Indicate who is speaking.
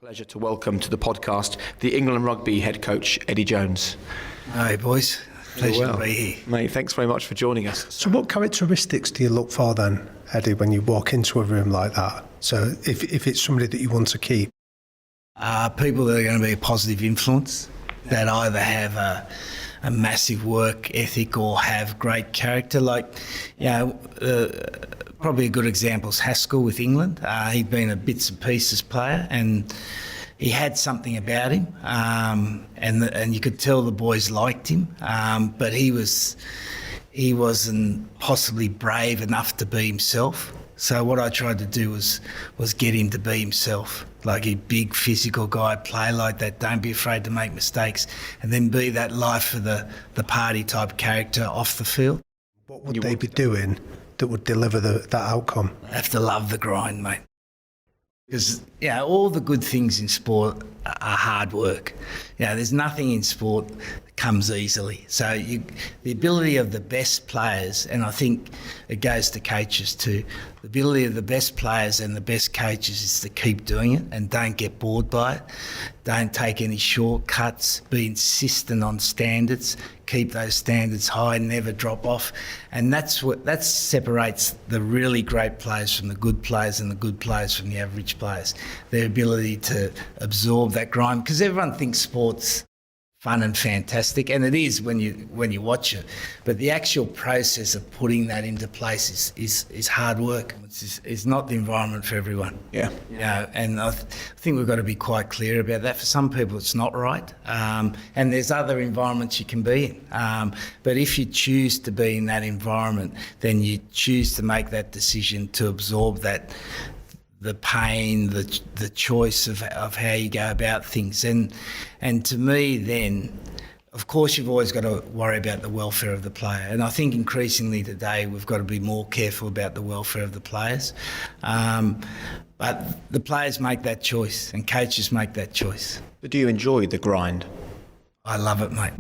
Speaker 1: Pleasure to welcome to the podcast the England Rugby head coach, Eddie Jones.
Speaker 2: Hi boys, pleasure to be here.
Speaker 1: Mate, thanks very much for joining us.
Speaker 3: So what characteristics do you look for then, Eddie, when you walk into a room like that? So if it's somebody that you want to keep?
Speaker 2: People that are going to be a positive influence, that either have a massive work ethic or have great character. Probably a good example is Haskell with England. He'd been a bits and pieces player and he had something about him, and you could tell the boys liked him, but he wasn't possibly brave enough to be himself. So what I tried to do was get him to be himself, like a big physical guy, play like that, don't be afraid to make mistakes, and then be that life of the party type character off the field.
Speaker 3: What would they be doing that would deliver that outcome?
Speaker 2: They have to love the grind, mate. Because, all the good things in sport are hard work. There's nothing in sport that comes easily. So the ability of the best players, and I think it goes to coaches too, the ability of the best players and the best coaches is to keep doing it and don't get bored by it. Don't take any shortcuts, be insistent on standards, keep those standards high, never drop off. And that separates the really great players from the good players and the good players from the average players. Their ability to absorb that grind, because everyone thinks sport's fun and fantastic, and it is when you watch it. But the actual process of putting that into place is hard work. It's not the environment for everyone.
Speaker 1: Yeah.
Speaker 2: And I think we've got to be quite clear about that. For some people, it's not right, and there's other environments you can be in. But if you choose to be in that environment, then you choose to make that decision to absorb that. The pain, the choice of how you go about things. And to me then, of course you've always got to worry about the welfare of the player. And I think increasingly today we've got to be more careful about the welfare of the players. But the players make that choice and coaches make that choice.
Speaker 1: But do you enjoy the grind?
Speaker 2: I love it, mate.